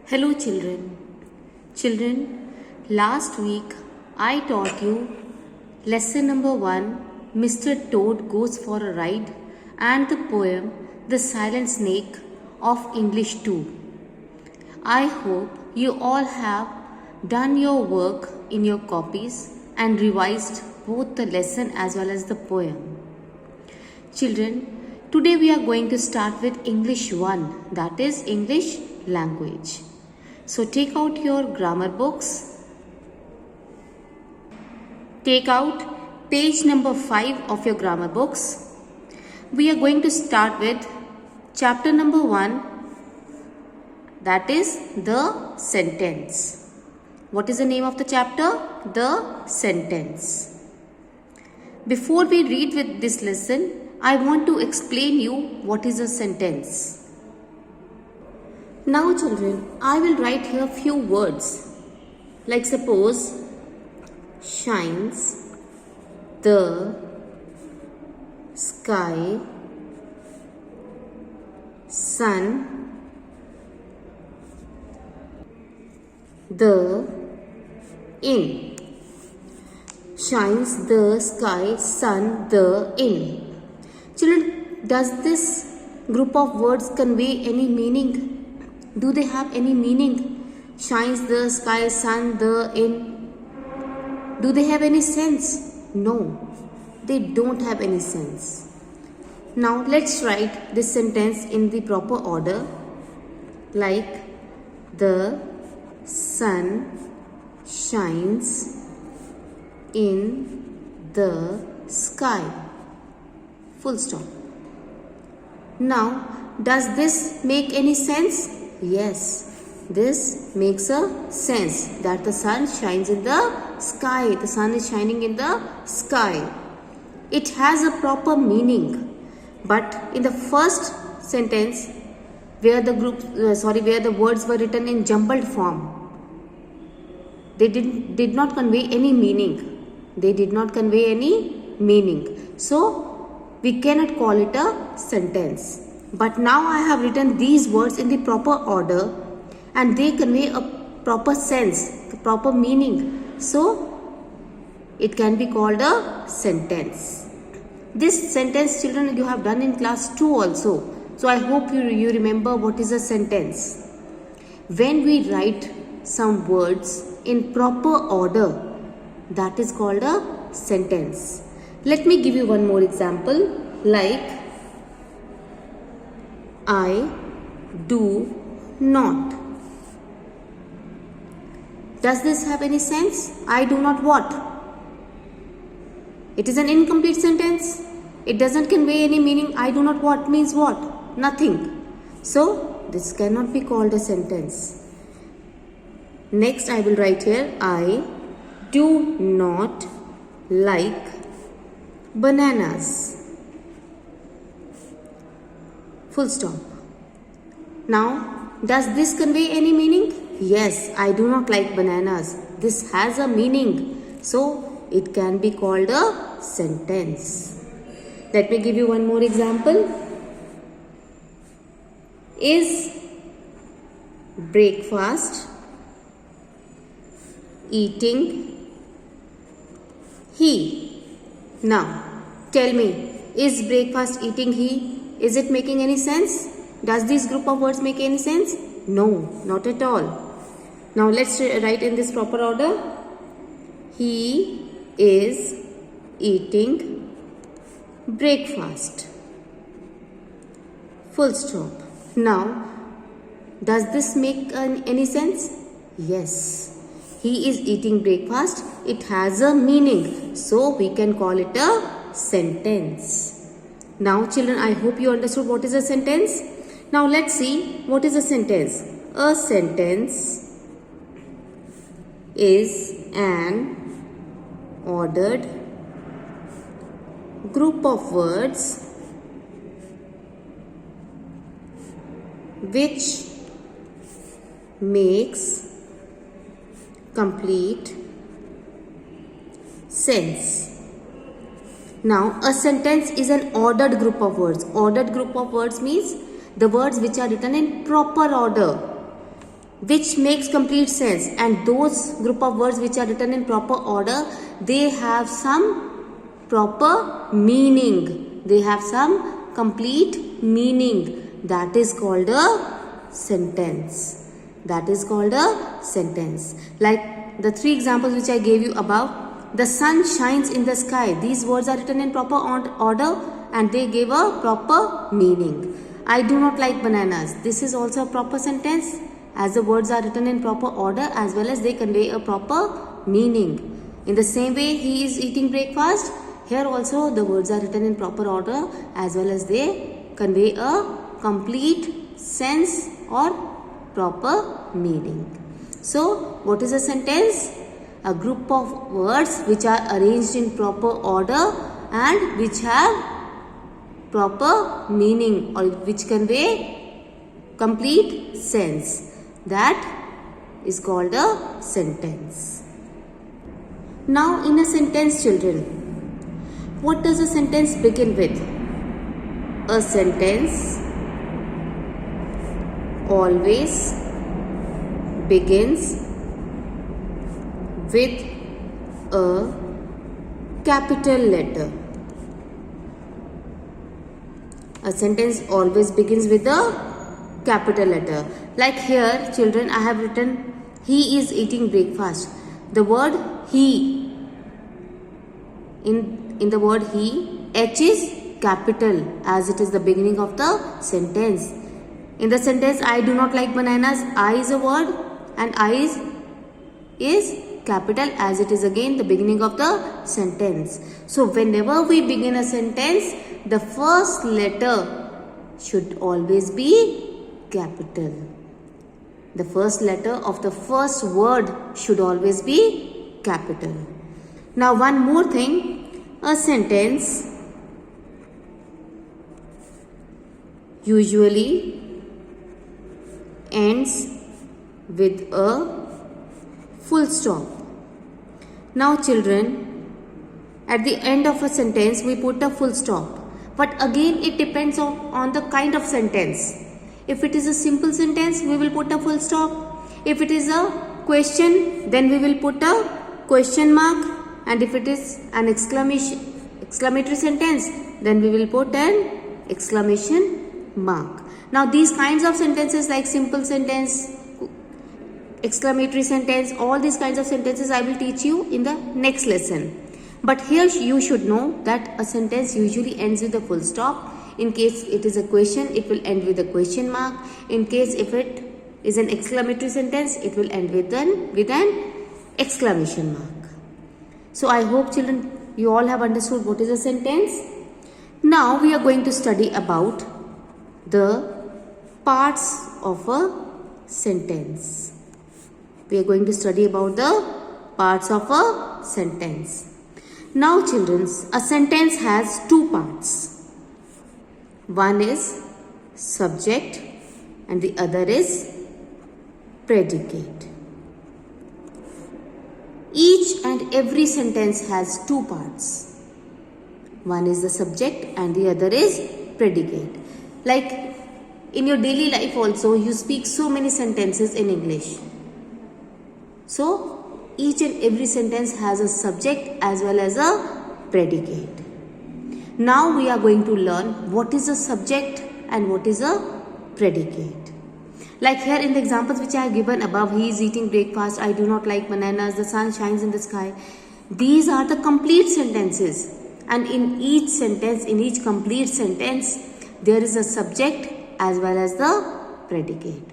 Hello children. Children, last week I taught you lesson number 1, Mr. Toad Goes for a Ride, and the poem The Silent Snake of English 2. I hope you all have done your work in your copies and revised both the lesson as well as the poem. Children, today we are going to start with English 1, that is English language. So take out your grammar books. Take out page number 5 of your grammar books. We are going to start with chapter number 1, that is the sentence. What is the name of the chapter? The sentence. Before we read with this lesson, I want to explain you what is a sentence. Now children, I will write here few words. Like suppose, shines the sky, sun, the in. Shines the sky, sun, the in. Children, does this group of words convey any meaning? Do they have any meaning? Shines the sky, sun, the in. Do they have any sense? No, they don't have any sense. Now let's write this sentence in the proper order. Like the sun shines in the sky. Full stop. Now, does this make any sense? Yes, this makes a sense that the sun shines in the sky. The sun is shining in the sky. It has a proper meaning. But in the first sentence, where the words were written in jumbled form, they did not convey any meaning. They did not convey any meaning. So, we cannot call it a sentence. But now I have written these words in the proper order and they convey a proper sense, a proper meaning. So, it can be called a sentence. This sentence, children, you have done in class 2 also. So, I hope you remember what is a sentence. When we write some words in proper order, that is called a sentence. Let me give you one more example, like I do not. Does this have any sense? I do not what? It is an incomplete sentence. It doesn't convey any meaning. I do not what means what? Nothing. So, this cannot be called a sentence. Next, I will write here, I do not like bananas. Full stop. Now, does this convey any meaning? Yes, I do not like bananas. This has a meaning. So, it can be called a sentence. Let me give you one more example. Is breakfast eating he? Now, tell me, is breakfast eating he? Is it making any sense? Does this group of words make any sense? No, not at all. Now let's write in this proper order. He is eating breakfast. Full stop. Now, does this make any sense? Yes. He is eating breakfast. It has a meaning. So we can call it a sentence. Now children, I hope you understood what is a sentence. Now let's see what is a sentence. A sentence is an ordered group of words which makes complete sense. Now, a sentence is an ordered group of words. Ordered group of words means the words which are written in proper order. which makes complete sense, and those group of words which are written in proper order, they have some proper meaning. They have some complete meaning. That is called a sentence. That is called a sentence. Like the three examples which I gave you above, the sun shines in the sky. These words are written in proper order and they give a proper meaning. I do not like bananas. This is also a proper sentence, as the words are written in proper order as well as they convey a proper meaning. In the same way, he is eating breakfast. Here also the words are written in proper order as well as they convey a complete sense or proper meaning. So, what is a sentence? A group of words which are arranged in proper order and which have proper meaning or which convey complete sense. That is called a sentence. Now, in a sentence, children, what does a sentence begin with? A sentence always begins with a capital letter. A sentence always begins with a capital letter. Like here, children, I have written, he is eating breakfast. The word he, in the word he, H is capital as it is the beginning of the sentence. In the sentence, I do not like bananas, I is a word and I is capital as it is again the beginning of the sentence. So, whenever we begin a sentence, the first letter should always be capital. The first letter of the first word should always be capital. Now, one more thing, a sentence usually ends with a full stop. Now, children, at the end of a sentence, we put a full stop. But again, it depends on the kind of sentence. If it is a simple sentence, we will put a full stop. If it is a question, then we will put a question mark. And if it is an exclamatory sentence, then we will put an exclamation mark. Now, these kinds of sentences like simple sentence, exclamatory sentence, all these kinds of sentences I will teach you in the next lesson. But here you should know that a sentence usually ends with a full stop. In case it is a question, it will end with a question mark. In case if it is an exclamatory sentence, it will end with an exclamation mark. So I hope, children, you all have understood what is a sentence. Now we are going to study about the parts of a sentence. We are going to study about the parts of a sentence. Now, children, a sentence has two parts. One is subject and the other is predicate. Each and every sentence has two parts. One is the subject and the other is predicate. Like in your daily life also, you speak so many sentences in English. So, each and every sentence has a subject as well as a predicate. Now we are going to learn what is a subject and what is a predicate. Like here in the examples which I have given above, he is eating breakfast, I do not like bananas, the sun shines in the sky. These are the complete sentences. And in each sentence, in each complete sentence, there is a subject as well as the predicate.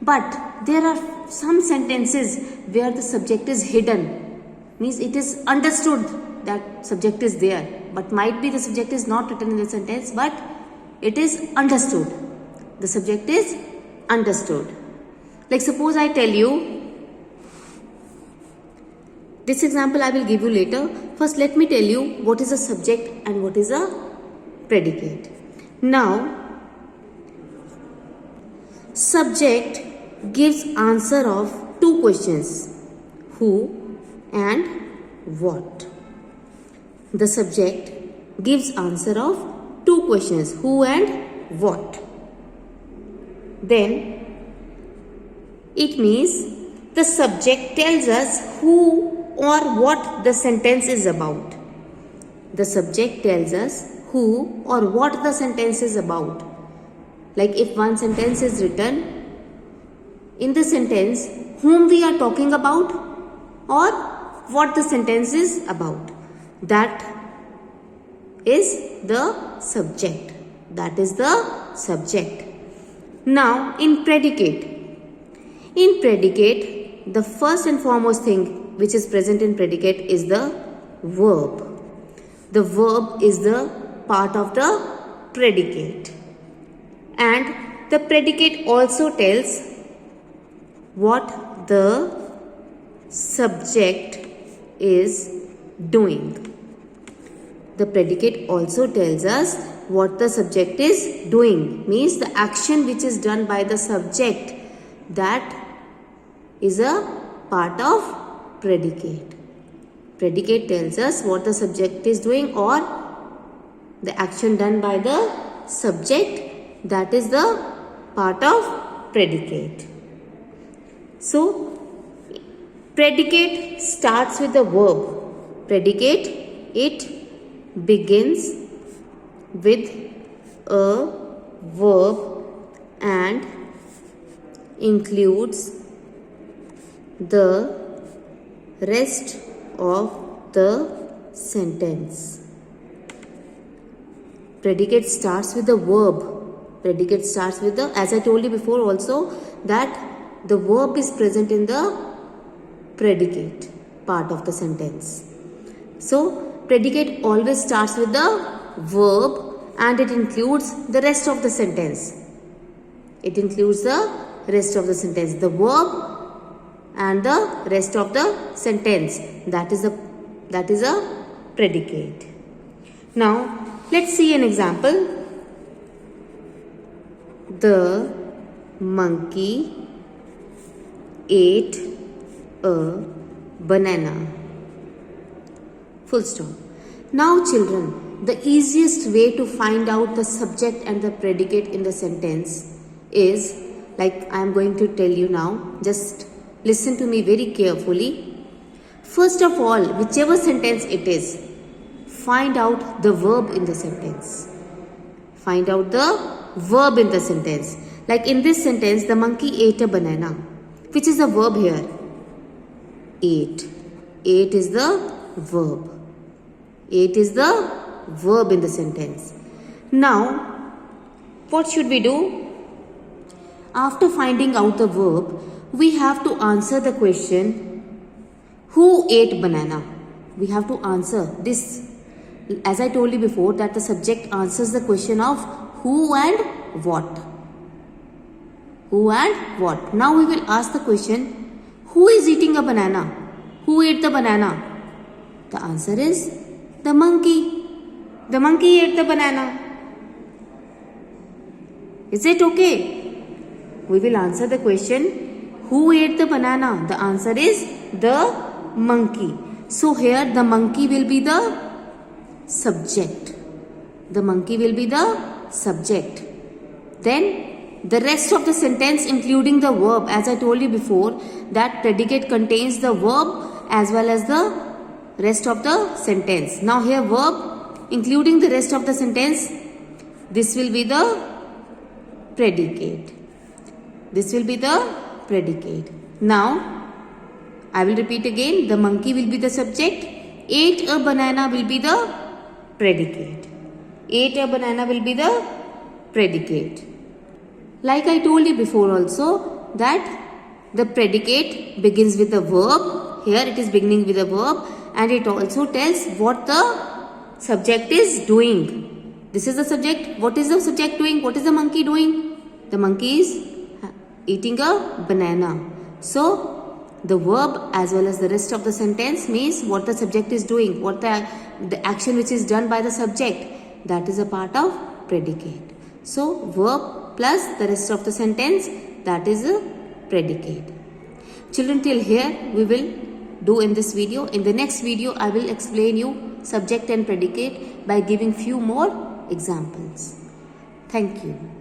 But there are some sentences where the subject is hidden. Means it is understood that subject is there. But might be the subject is not written in the sentence, but it is understood. The subject is understood. Like suppose I tell you, this example I will give you later. First let me tell you what is a subject and what is a predicate. Now, subject gives answer of two questions, who and what. The subject gives answer of two questions, who and what. Then It means the subject tells us who or what the sentence is about. The subject tells us who or what the sentence is about. Like if one sentence is written, in the sentence whom we are talking about or what the sentence is about. That is the subject. That is the subject. Now in predicate. In predicate, the first and foremost thing which is present in predicate is the verb. The verb is the part of the predicate. And the predicate also tells what the subject is doing. The predicate also tells us what the subject is doing. Means the action which is done by the subject, that is a part of predicate. Predicate tells us what the subject is doing or the action done by the subject, that is the part of predicate. So, predicate starts with the verb. Predicate, it begins with a verb and includes the rest of the sentence. Predicate starts with the verb. Predicate starts with the, as I told you before also, that the verb is present in the predicate part of the sentence. So, predicate always starts with the verb and it includes the rest of the sentence. It includes the rest of the sentence. The verb and the rest of the sentence. That is a predicate. Now, let's see an example. The monkey ate a banana. Full stop. Now, children, the easiest way to find out the subject and the predicate in the sentence is, like I am going to tell you now, just listen to me very carefully. First of all, whichever sentence it is, find out the verb in the sentence. Find out the verb in the sentence. Like in this sentence, the monkey ate a banana. Which is the verb here? Ate. Ate is the verb. Ate is the verb in the sentence. Now, what should we do? After finding out the verb, we have to answer the question, who ate banana? We have to answer this. As I told you before, that the subject answers the question of who and what. Who and what. Now we will ask the question, who is eating a banana? Who ate the banana? The answer is the monkey. The monkey ate the banana. Is it okay? We will answer the question, who ate the banana? The answer is the monkey. So here the monkey will be the subject. The monkey will be the subject. Then the rest of the sentence including the verb, as I told you before, that predicate contains the verb as well as the rest of the sentence. Now here verb including the rest of the sentence, this will be the predicate. This will be the predicate. Now I will repeat again, the monkey will be the subject, ate a banana will be the predicate. Ate a banana will be the predicate. Like I told you before also, that the predicate begins with the verb. Here it is beginning with a verb and it also tells what the subject is doing. This is the subject. What is the subject doing? What is the monkey doing? The monkey is eating a banana. So, the verb as well as the rest of the sentence means what the subject is doing, what the action which is done by the subject, that is a part of predicate. So, verb plus the rest of the sentence, that is a predicate. Children, till here we will do in this video. In the next video, I will explain you subject and predicate by giving few more examples. Thank you.